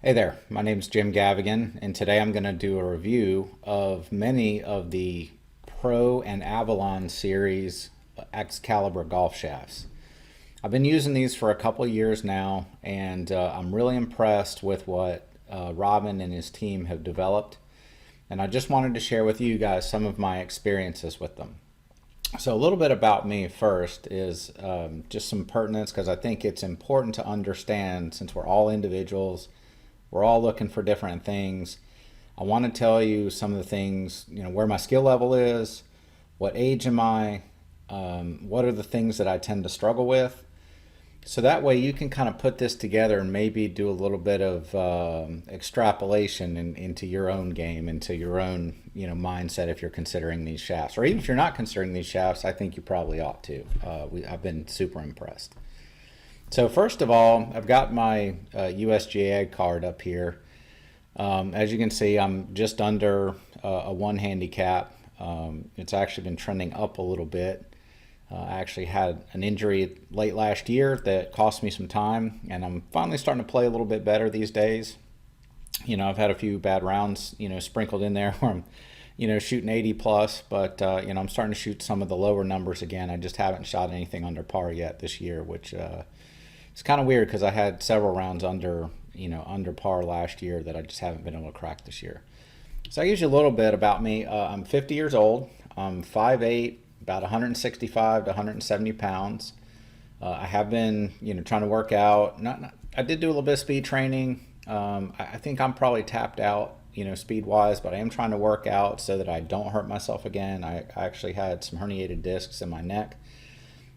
Hey there, my name is Jim Gavigan, and today I'm going to do a review of many of the Pro and Avalon series Xcaliber golf shafts. I've been using these for a couple of years now, and I'm really impressed with what Robin and his team have developed. And I just wanted to share with you guys some of my experiences with them. So, a little bit about me first is just some pertinence because I think it's important to understand since we're all individuals, we're all looking for different things. I want to tell you some of the things, where my skill level is, what age am I, what are the things that I tend to struggle with. So that way you can kind of put this together and maybe do a little bit of extrapolation into your own game, into your own mindset if you're considering these shafts, or even if you're not considering these shafts. I think you probably ought to. I've been super impressed. So first of all, I've got my USGA card up here. As you can see, I'm just under a one handicap. It's actually been trending up a little bit. I actually had an injury late last year that cost me some time, and I'm finally starting to play a little bit better these days. I've had a few bad rounds, sprinkled in there where I'm, shooting 80 plus, but, I'm starting to shoot some of the lower numbers again. I just haven't shot anything under par yet this year, which it's kind of weird because I had several rounds under par last year that I just haven't been able to crack this year. So I give you a little bit about me. I'm 50 years old. I'm 5'8", about 165 to 170 pounds. I have been, trying to work out. I did do a little bit of speed training. I think I'm probably tapped out, speed-wise, but I am trying to work out so that I don't hurt myself again. I actually had some herniated discs in my neck,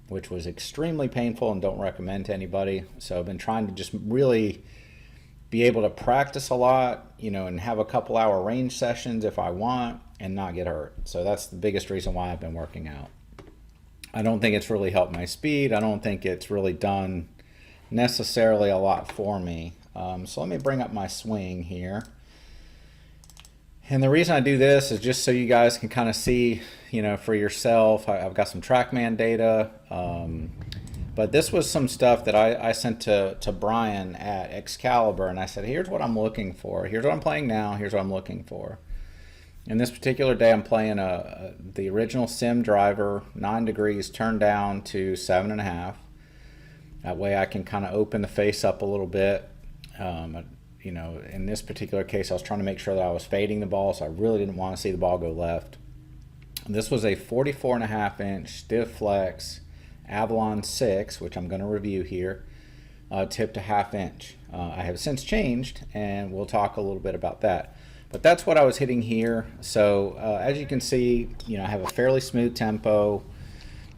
which was extremely painful and don't recommend to anybody. So I've been trying to just really be able to practice a lot, and have a couple hour range sessions if I want and not get hurt. So that's the biggest reason why I've been working out. I don't think it's really helped my speed. I don't think it's really done necessarily a lot for me. So let me bring up my swing here. And the reason I do this is just so you guys can kind of see, for yourself. I've got some Trackman data. But this was some stuff that I sent to Brian at Xcaliber, and I said, here's what I'm looking for. Here's what I'm playing now. Here's what I'm looking for. And this particular day, I'm playing the original sim driver, 9 degrees, turned down to 7.5. That way I can kind of open the face up a little bit. In this particular case, I was trying to make sure that I was fading the ball, so I really didn't want to see the ball go left. And this was a 44.5-inch stiff flex Avalon 6, which I'm going to review here, tipped a ½ inch. I have since changed, and we'll talk a little bit about that. But that's what I was hitting here. So as you can see, I have a fairly smooth tempo,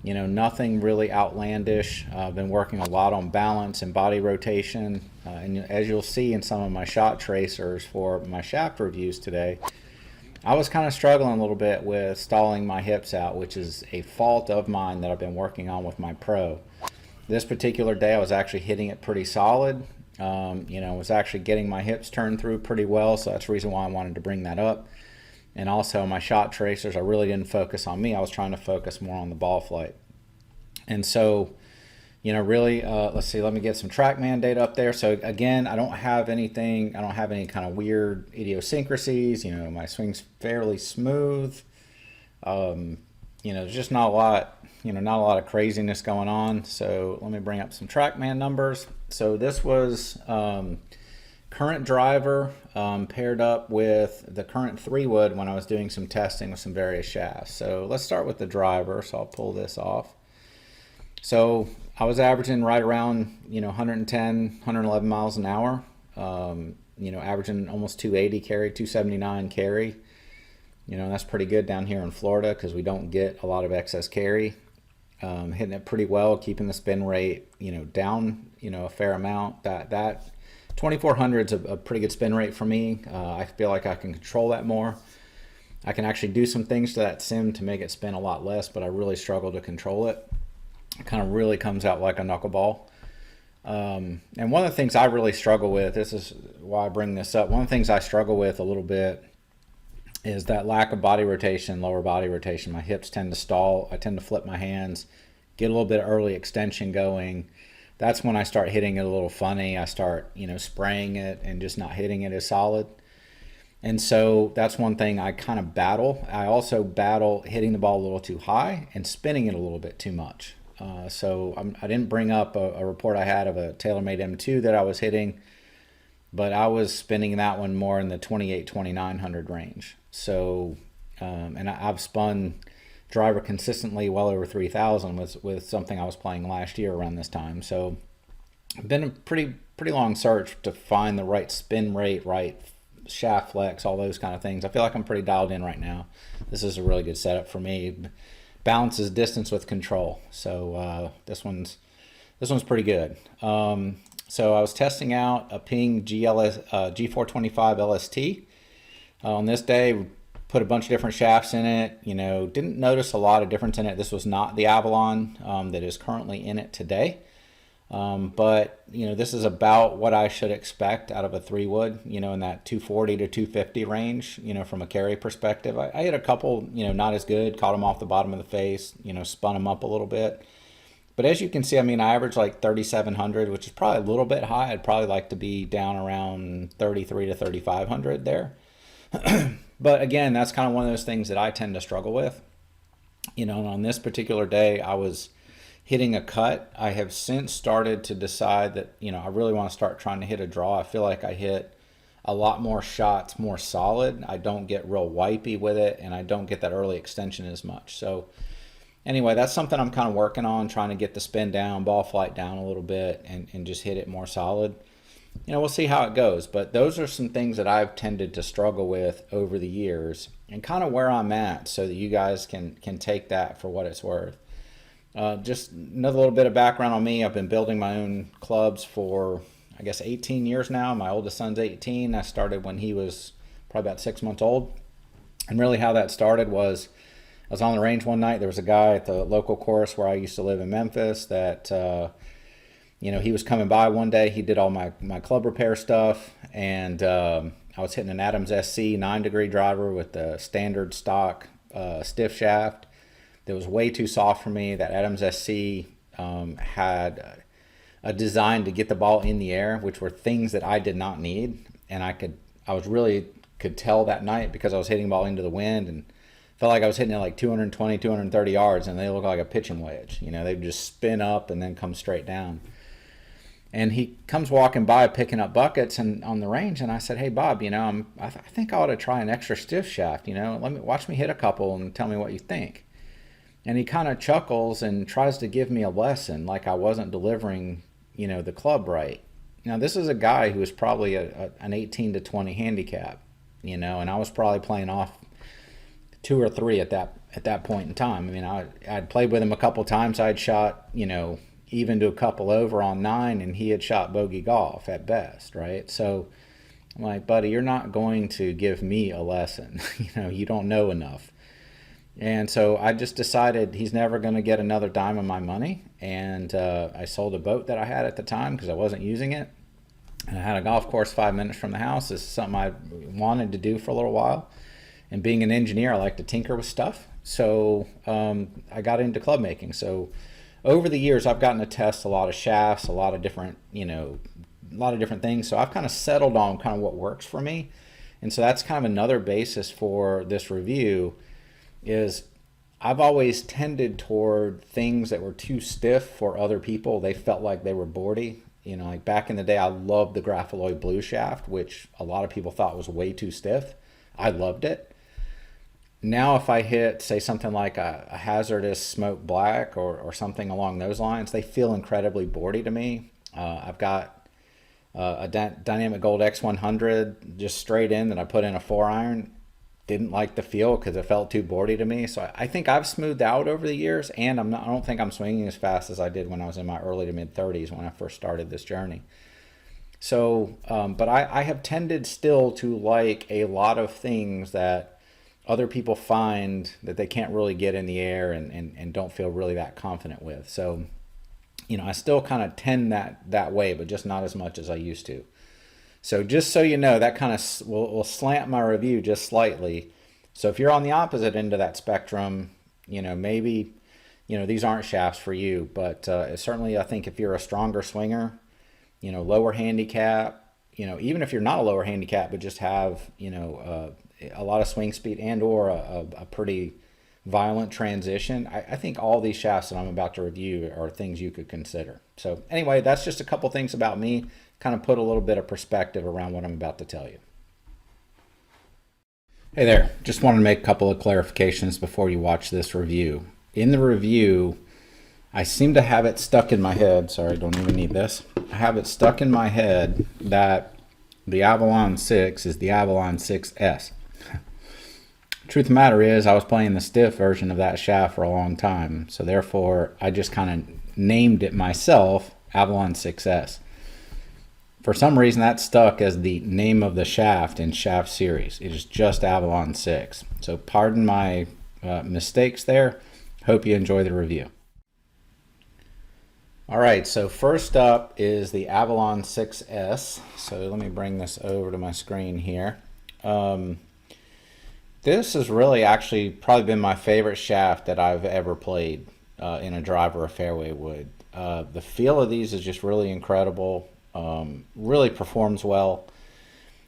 nothing really outlandish. I've been working a lot on balance and body rotation. And as you'll see in some of my shot tracers for my shaft reviews today, I was kind of struggling a little bit with stalling my hips out, which is a fault of mine that I've been working on with my Pro. This particular day I was actually hitting it pretty solid. Was actually getting my hips turned through pretty well, so that's the reason why I wanted to bring that up. And also my shot tracers, I really didn't focus on me. I was trying to focus more on the ball flight. And so, really, let's see, let me get some Trackman data up there. So again, I don't have any kind of weird idiosyncrasies. My swing's fairly smooth. There's just not a lot of craziness going on. So let me bring up some Trackman numbers. So this was current driver paired up with the current 3-wood when I was doing some testing with some various shafts. So let's start with the driver. So I'll pull this off. So I was averaging right around 110, 111 miles an hour. Averaging almost 280 carry, 279 carry. That's pretty good down here in Florida because we don't get a lot of excess carry. Hitting it pretty well, keeping the spin rate, down, a fair amount. That 2400 is a pretty good spin rate for me. I feel like I can control that more. I can actually do some things to that sim to make it spin a lot less, but I really struggle to control it. It kind of really comes out like a knuckleball. And one of the things I really struggle with, this is why I bring this up, one of the things I struggle with a little bit is that lack of body rotation, lower body rotation. My hips tend to stall. I tend to flip my hands, get a little bit of early extension going. that's when I start hitting it a little funny. I start, spraying it and just not hitting it as solid. And so that's one thing I kind of battle. I also battle hitting the ball a little too high and spinning it a little bit too much. I didn't bring up a report I had of a TaylorMade M2 that I was hitting, but I was spinning that one more in the 28-2900 range. So, and I've spun driver consistently well over 3,000 with something I was playing last year around this time. So, it's been a pretty long search to find the right spin rate, right shaft flex, all those kind of things. I feel like I'm pretty dialed in right now. This is a really good setup for me. Balances distance with control. So this one's pretty good. So I was testing out a Ping G425 LST. On this day, put a bunch of different shafts in it. Didn't notice a lot of difference in it. This was not the Avalon that is currently in it today. But this is about what I should expect out of a 3-wood, in that 240 to 250 range, from a carry perspective. I hit a couple, not as good, caught them off the bottom of the face, spun them up a little bit. But as you can see, I average like 3,700, which is probably a little bit high. I'd probably like to be down around 33 to 3,500 there. But again, that's kind of one of those things that I tend to struggle with. And on this particular day, I was hitting a cut. I have since started to decide that, I really want to start trying to hit a draw. I feel like I hit a lot more shots, more solid. I don't get real wipey with it, and I don't get that early extension as much. So anyway, that's something I'm kind of working on, trying to get the spin down, ball flight down a little bit, and just hit it more solid. We'll see how it goes. But those are some things that I've tended to struggle with over the years and kind of where I'm at so that you guys can take that for what it's worth. Just another little bit of background on me. I've been building my own clubs for, I guess, 18 years now. My oldest son's 18. I started when he was probably about 6 months old. And really how that started was I was on the range one night. There was a guy at the local course where I used to live in Memphis that, he was coming by one day. He did all my club repair stuff. And I was hitting an Adams SC 9-degree driver with the standard stock stiff shaft. That was way too soft for me. That Adams SC had a design to get the ball in the air, which were things that I did not need. And I could tell that night because I was hitting the ball into the wind and felt like I was hitting it like 220, 230 yards, and they look like a pitching wedge. They would just spin up and then come straight down. And he comes walking by picking up buckets and on the range, and I said, "Hey Bob, I think I ought to try an extra stiff shaft. Watch me hit a couple and tell me what you think." And he kind of chuckles and tries to give me a lesson like I wasn't delivering, the club right. Now, this is a guy who was probably an 18 to 20 handicap, and I was probably playing off 2 or 3 at that point in time. I'd played with him a couple times. I'd shot, even to a couple over on 9, and he had shot bogey golf at best, right? So I'm like, buddy, you're not going to give me a lesson. You don't know enough. And so I just decided he's never going to get another dime of my money. And I sold a boat that I had at the time because I wasn't using it. And I had a golf course 5 minutes from the house. This is something I wanted to do for a little while. And being an engineer, I like to tinker with stuff. So I got into club making. So over the years, I've gotten to test a lot of shafts, a lot of different things. So I've kind of settled on kind of what works for me. And so that's kind of another basis for this review is I've always tended toward things that were too stiff for other people. They felt like they were boardy. Like back in the day, I loved the Grapholoid Blue shaft, which a lot of people thought was way too stiff. I loved it. Now, if I hit, say, something like a Hazardous Smoke Black or something along those lines, they feel incredibly boardy to me. I've got a Dynamic Gold X100 just straight in that I put in a 4-iron. Didn't like the feel because it felt too boardy to me. So I think I've smoothed out over the years, and I don't think I'm swinging as fast as I did when I was in my early to mid 30s when I first started this journey. So, but I have tended still to like a lot of things that other people find that they can't really get in the air and don't feel really that confident with. So, I still kind of tend that way, but just not as much as I used to. So just so you know, that kind of will slant my review just slightly. So if you're on the opposite end of that spectrum, maybe these aren't shafts for you. But certainly I think if you're a stronger swinger, lower handicap, even if you're not a lower handicap, but just have, a lot of swing speed and or a pretty violent transition, I think all these shafts that I'm about to review are things you could consider. So anyway, that's just a couple things about me, kind of put a little bit of perspective around what I'm about to tell you. Hey there, just wanted to make a couple of clarifications before you watch this review. In the review, I seem to have it stuck in my head, sorry, I don't even need this. I have it stuck in my head that the Avalon 6 is the Avalon 6S. Truth of the matter is, I was playing the stiff version of that shaft for a long time, so therefore I just kind of named it myself Avalon 6S. For some reason that stuck as the name of the shaft in shaft series. It is just Avalon 6. So pardon my mistakes there. Hope you enjoy the review. All right, so first up is the Avalon 6S. So let me bring this over to my screen here. This has really actually probably been my favorite shaft that I've ever played in a driver or fairway wood. The feel of these is just really incredible, really performs well.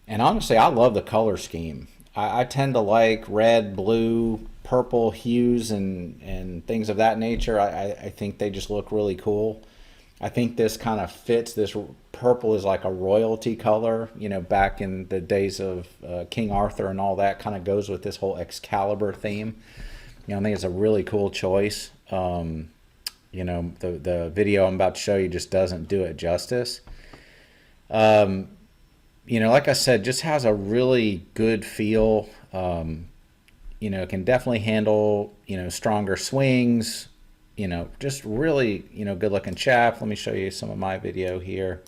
And honestly, I love the color scheme. I tend to like red, blue, purple hues and things of that nature. I think they just look really cool. I think this kind of fits. This purple is like a royalty color, back in the days of King Arthur and all that, kind of goes with this whole Excalibur theme. I think it's a really cool choice. The video I'm about to show you just doesn't do it justice. Like I said, just has a really good feel. Can definitely handle, stronger swings. Just really, good looking shaft. Let me show you some of my video here.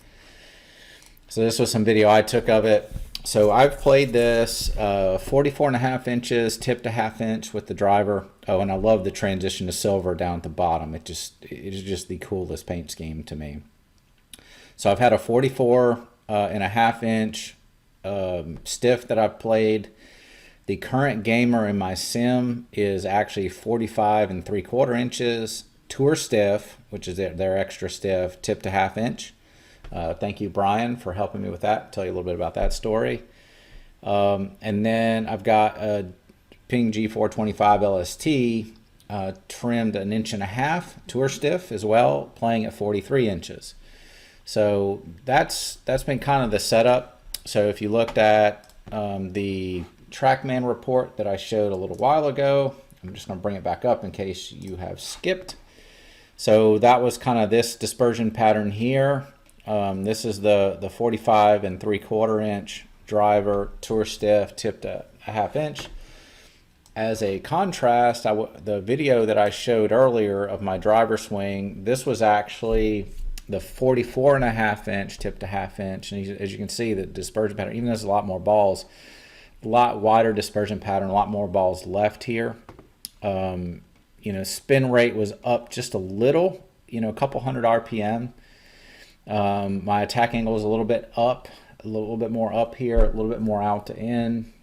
So this was some video I took of it. So I've played this 44.5 inches, tipped a half inch with the driver. Oh, and I love the transition to silver down at the bottom. It is just the coolest paint scheme to me. So I've had a 44.5 inch stiff that I've played. The current gamer in my sim is actually 45.75 inches, tour stiff, which is their extra stiff, tipped a half inch. Thank you, Brian, for helping me with that. Tell you a little bit about that story. And then I've got a Ping G425 LST trimmed 1.5 inches, tour stiff as well, playing at 43 inches. So that's been kind of the setup. So if you looked at the Trackman report that I showed a little while ago, I'm just going to bring it back up in case you have skipped. So that was kind of this dispersion pattern here. This is the 45.75 inch driver, tour stiff, tipped a half inch. As a contrast, the video that I showed earlier of my driver swing, this was actually the 44.5 inch, tipped a half inch. And as you can see, the dispersion pattern, even though there's a lot more balls, a lot wider dispersion pattern, a lot more balls left here. Spin rate was up just a little, a couple hundred RPM. My attack angle is a little bit up, a little bit more up here, a little bit more out to in.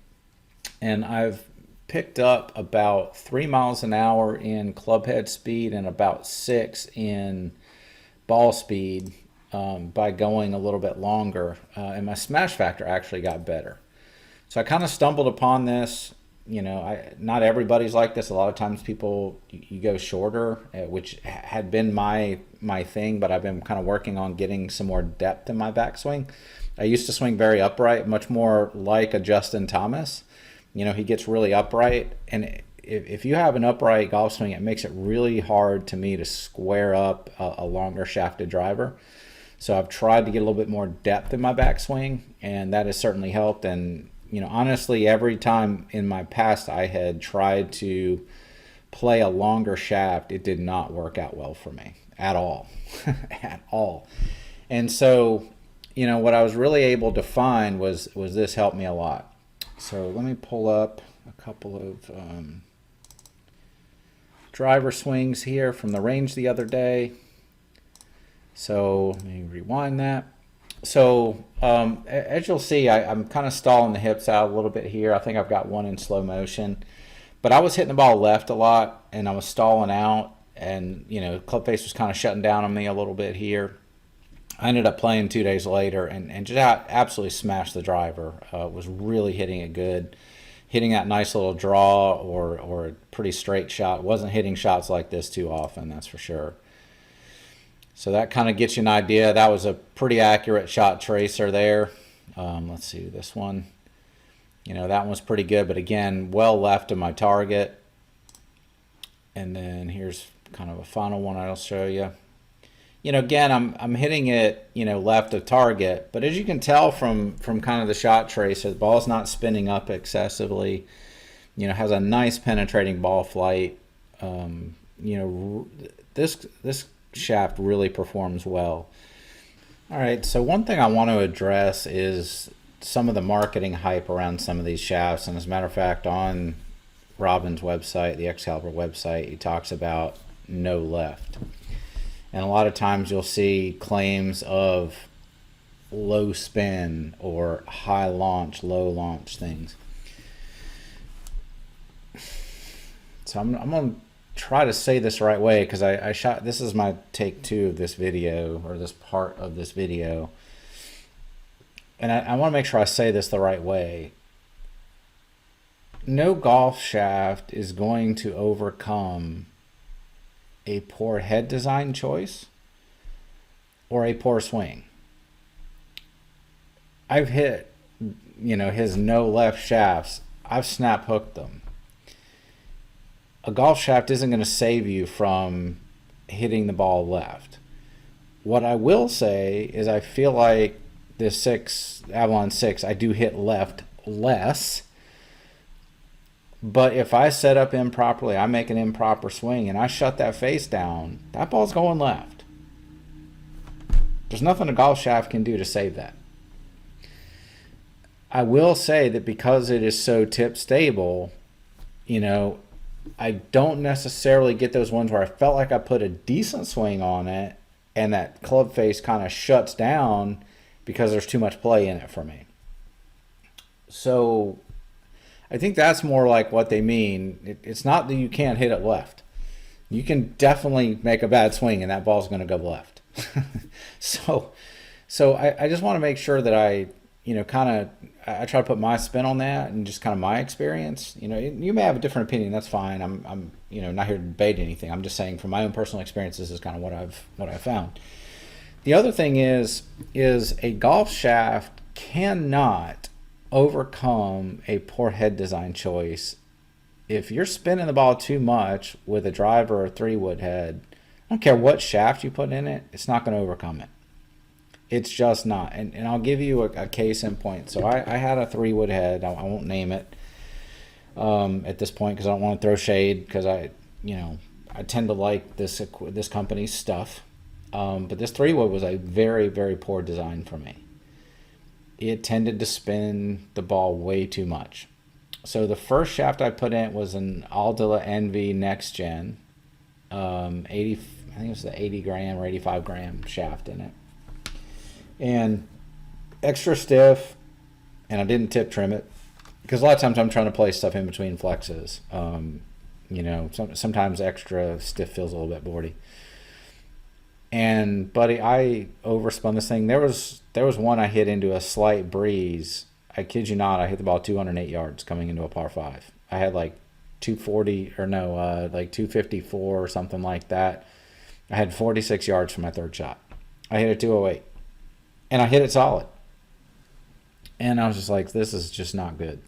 And I've picked up about 3 miles an hour in club head speed and about 6 in ball speed by going a little bit longer. And my smash factor actually got better. So I kind of stumbled upon this. Not everybody's like this. A lot of times people, you go shorter, which had been my thing, but I've been kind of working on getting some more depth in my backswing. I used to swing very upright, much more like a Justin Thomas. He gets really upright, and if you have an upright golf swing, it makes it really hard to me to square up a longer shafted driver. So I've tried to get a little bit more depth in my backswing, and that has certainly helped. And honestly, every time in my past I had tried to play a longer shaft, it did not work out well for me at all. At all. And so, what I was really able to find was this helped me a lot. So let me pull up a couple of driver swings here from the range the other day. So let me rewind that. So as you'll see, I'm kind of stalling the hips out a little bit here. I think I've got one in slow motion. But I was hitting the ball left a lot, and I was stalling out. and you know, club face was kind of shutting down on me a little bit here. I ended up playing 2 days later and just absolutely smashed the driver. Was really hitting it good, hitting that nice little draw or a pretty straight shot. Wasn't hitting shots like this too often, that's for sure. So that kind of gets you an idea. That was a pretty accurate shot tracer there. Let's see this one. You know, that one was pretty good, but again, well left of my target. And then here's kind of a final one I'll show you. You know, again, I'm hitting it, you know, left of target, but as you can tell from kind of the shot tracer, the ball's not spinning up excessively. You know, has a nice penetrating ball flight. You know, this shaft really performs well. All right, so one thing I want to address is some of the marketing hype around some of these shafts. And as a matter of fact, on Robin's website, the Xcaliber website, he talks about no left. And a lot of times you'll see claims of low spin or high launch, low launch things. So I'm going to try to say this the right way, because I shot, this is my take 2 of this video, or this part of this video. And I want to make sure I say this the right way. No golf shaft is going to overcome a poor head design choice or a poor swing. I've hit, you know, his no left shafts. I've snap hooked them. A golf shaft isn't going to save you from hitting the ball left. What I will say is I feel like this Avalon 6, I do hit left less. But if I set up improperly, I make an improper swing, and I shut that face down, that ball's going left. There's nothing a golf shaft can do to save that. I will say that because it is so tip stable, you know, I don't necessarily get those ones where I felt like I put a decent swing on it and that club face kind of shuts down because there's too much play in it for me. So I think that's more like what they mean. It's not that you can't hit it left. You can definitely make a bad swing and that ball's going to go left. So I just want to make sure that I, you know, I try to put my spin on that and just kind of my experience. You know, you may have a different opinion. That's fine. I'm you know, not here to debate anything. I'm just saying from my own personal experience, this is kind of what I've found. The other thing is a golf shaft cannot overcome a poor head design choice. If you're spinning the ball too much with a driver or 3-wood head, I don't care what shaft you put in it, it's not going to overcome it. It's just not. And I'll give you a case in point. So I had a 3-wood head. I won't name it at this point because I don't want to throw shade, because I tend to like this company's stuff. But this 3-wood was a very, very poor design for me. It tended to spin the ball way too much. So the first shaft I put in was an Aldila Envy Next Gen, 80. I think it was the 80 gram or 85 gram shaft in it, and extra stiff. And I didn't tip trim it because a lot of times I'm trying to play stuff in between flexes. You know, sometimes extra stiff feels a little bit boardy. And buddy, I overspun this thing. There was one I hit into a slight breeze. I kid you not, I hit the ball 208 yards coming into a par 5. I had like 240 or no, like 254 or something like that. I had 46 yards for my third shot. I hit a 208, and I hit it solid. And I was just like, this is just not good.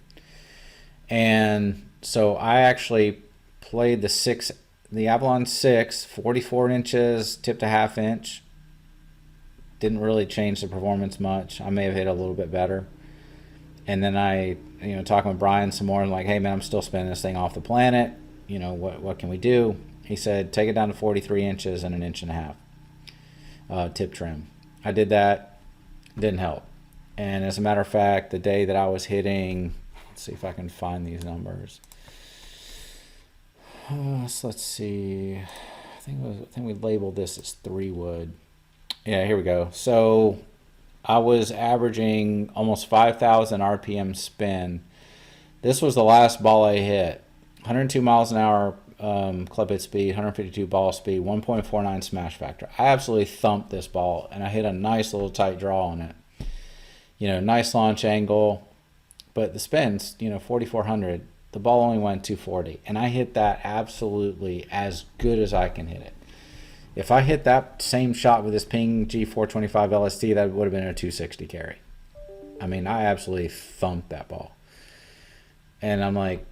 And so I actually played the Avalon 6, 44 inches, tipped a ½ inch. Didn't really change the performance much. I may have hit a little bit better. And then I, you know, talking with Brian some more, and like, hey man, I'm still spinning this thing off the planet. You know, what can we do? He said, take it down to 43 inches and 1.5 inches tip trim. I did that. Didn't help. And as a matter of fact, the day that I was hitting, let's see if I can find these numbers. So let's see. I think we labeled this as 3-wood. Yeah, here we go. So I was averaging almost 5,000 RPM spin. This was the last ball I hit. 102 miles an hour club hit speed, 152 ball speed, 1.49 smash factor. I absolutely thumped this ball, and I hit a nice little tight draw on it. Nice launch angle, but the spin's, 4,400. The ball only went 240, and I hit that absolutely as good as I can hit it. If I hit that same shot with this Ping G425 LST, that would have been a 260 carry. I mean, I absolutely thumped that ball. And I'm like,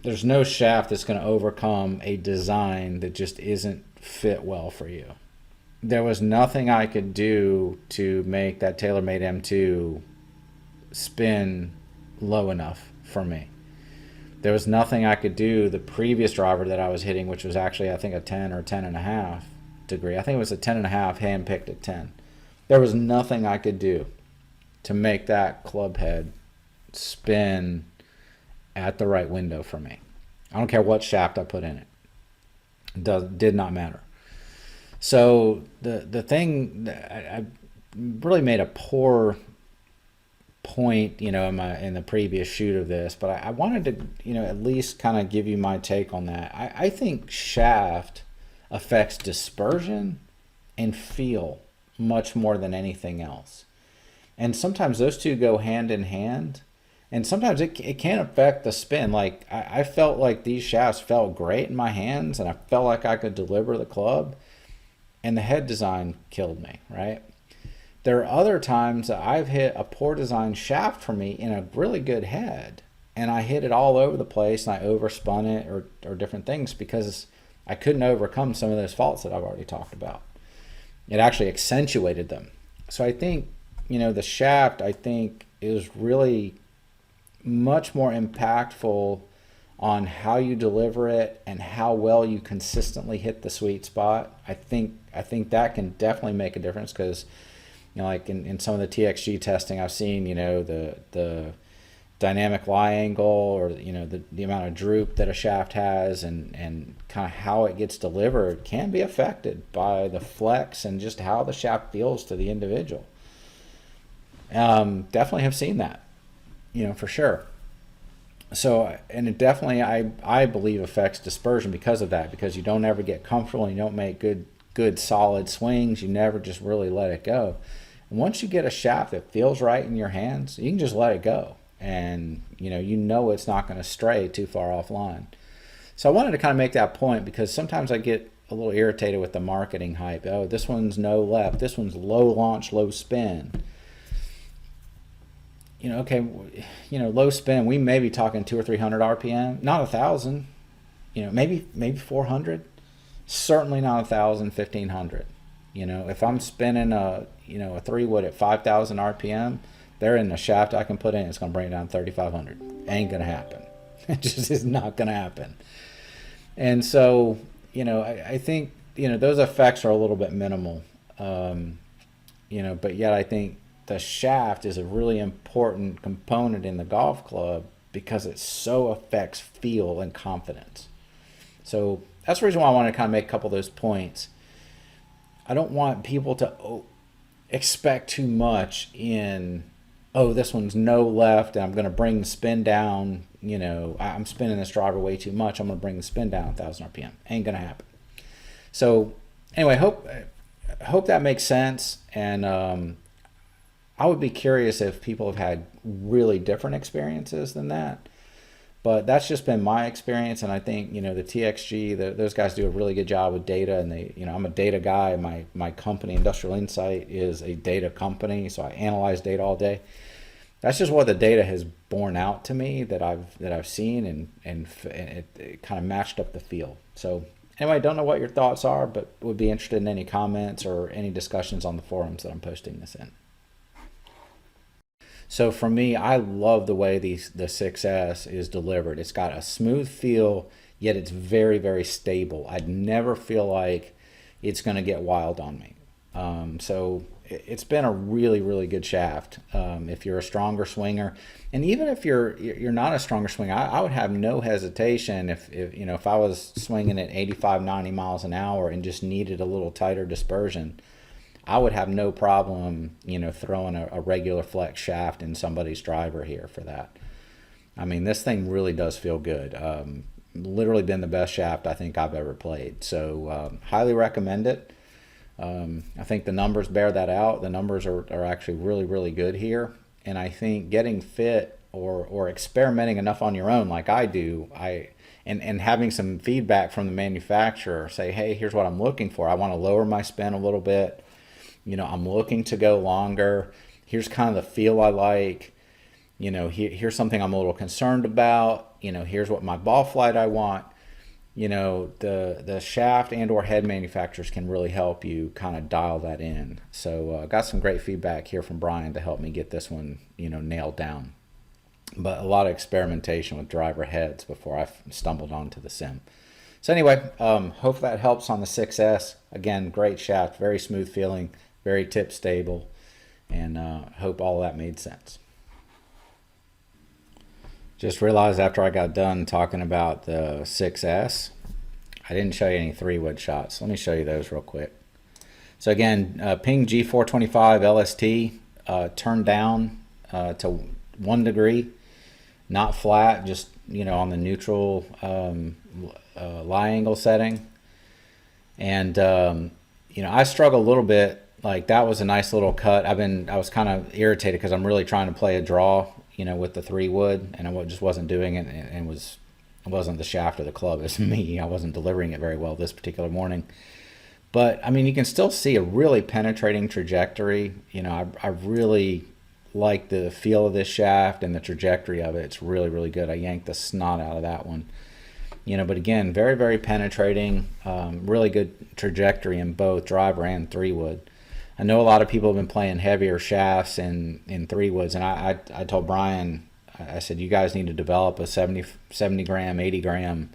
there's no shaft that's going to overcome a design that just isn't fit well for you. There was nothing I could do to make that TaylorMade M2 spin low enough for me. There was nothing I could do. The previous driver that I was hitting, which was actually, I think, a 10 or 10.5 degree. I think it was a 10.5 hand-picked at 10. There was nothing I could do to make that club head spin at the right window for me. I don't care what shaft I put in it. It did not matter. So the thing, I really made a poor point, in the previous shoot of this, but I wanted to, at least kind of give you my take on that. I think shaft affects dispersion and feel much more than anything else. And sometimes those two go hand in hand. And sometimes it can affect the spin. Like I felt like these shafts felt great in my hands, and I felt like I could deliver the club, and the head design killed me, right? There are other times that I've hit a poor design shaft for me in a really good head, and I hit it all over the place, and I overspun it or different things because I couldn't overcome some of those faults that I've already talked about. It actually accentuated them. So I think, the shaft, I think, is really much more impactful on how you deliver it and how well you consistently hit the sweet spot. I think that can definitely make a difference because, like in some of the TXG testing I've seen, the dynamic lie angle or, the amount of droop that a shaft has and kind of how it gets delivered can be affected by the flex and just how the shaft feels to the individual. Definitely have seen that. For sure. So, and it definitely, I believe, affects dispersion because of that, because you don't ever get comfortable and you don't make good solid swings. You never just really let it go. And once you get a shaft that feels right in your hands, you can just let it go. And, it's not going to stray too far offline. So I wanted to kind of make that point because sometimes I get a little irritated with the marketing hype. Oh, this one's no left. This one's low launch, low spin. Okay, low spin, we may be talking 200 or 300 RPM, not 1,000, maybe 400, certainly not 1,000, 1,500. If I'm spinning a 3-wood at 5,000 RPM, they're in the shaft I can put in, it's going to bring it down 3,500. Ain't going to happen. It just is not going to happen. And so, I think, those effects are a little bit minimal, but yet I think the shaft is a really important component in the golf club because it so affects feel and confidence. So that's the reason why I want to kind of make a couple of those points. I don't want people to expect too much in, this one's no left and I'm going to bring the spin down. I'm spinning this driver way too much. I'm going to bring the spin down 1,000 RPM. Ain't going to happen. So anyway, hope that makes sense. And, I would be curious if people have had really different experiences than that. But that's just been my experience. And I think, the TXG, those guys do a really good job with data. And I'm a data guy. My company, Industrial Insight, is a data company. So I analyze data all day. That's just what the data has borne out to me that I've seen and it kind of matched up the field. So anyway, I don't know what your thoughts are, but would be interested in any comments or any discussions on the forums that I'm posting this in. So for me, I love the way the 6S is delivered. It's got a smooth feel, yet it's very, very stable. I'd never feel like it's going to get wild on me. So it's been a really, really good shaft. If you're a stronger swinger, and even if you're not a stronger swinger, I would have no hesitation if I was swinging at 85, 90 miles an hour and just needed a little tighter dispersion. I would have no problem, throwing a regular flex shaft in somebody's driver here for that. I mean, this thing really does feel good. literally been the best shaft I think I've ever played. So highly recommend it. I think the numbers bear that out. The numbers are actually really, really good here. And I think getting fit or experimenting enough on your own like I do, and having some feedback from the manufacturer, say, hey, here's what I'm looking for. I want to lower my spin a little bit. I'm looking to go longer. Here's kind of the feel I like. Here's something I'm a little concerned about. Here's what my ball flight I want. The shaft and or head manufacturers can really help you kind of dial that in. So got some great feedback here from Brian to help me get this one, nailed down. But a lot of experimentation with driver heads before I stumbled onto the sim. So anyway, hope that helps on the 6S. Again, great shaft, very smooth feeling, very tip stable, and hope all that made sense. Just realized after I got done talking about the 6S, I didn't show you any 3-wood shots. Let me show you those real quick. So again, ping G425 LST, turned down to 1 degree, not flat, just on the neutral lie angle setting. And I struggle a little bit. Like that was a nice little cut. I was kind of irritated because I'm really trying to play a draw, with the 3-wood, and I just wasn't doing it, and it wasn't the shaft or the club, it's me. I wasn't delivering it very well this particular morning. But I mean, you can still see a really penetrating trajectory. I really like the feel of this shaft and the trajectory of it. It's really, really good. I yanked the snot out of that one. But again, very, very penetrating, really good trajectory in both driver and 3-wood. I know a lot of people have been playing heavier shafts in 3-woods, and I told Brian, I said, you guys need to develop a 70 gram, 80 gram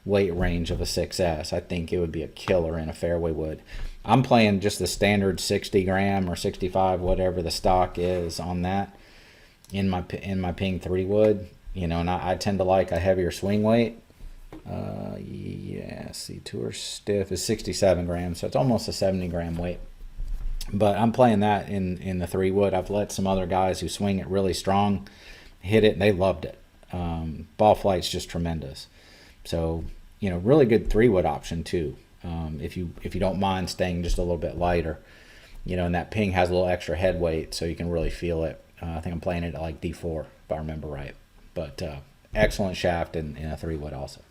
weight range of a 6S. I think it would be a killer in a fairway wood. I'm playing just the standard 60 gram or 65, whatever the stock is on that in my ping 3-wood, and I tend to like a heavier swing weight. See, tour stiff is 67 grams, so it's almost a 70 gram weight. But I'm playing that in the 3-wood. I've let some other guys who swing it really strong hit it, and they loved it. Ball flight's just tremendous. So, really good 3-wood option too. If you don't mind staying just a little bit lighter, and that ping has a little extra head weight, so you can really feel it. I think I'm playing it at like D4 if I remember right. But excellent shaft in a 3-wood also.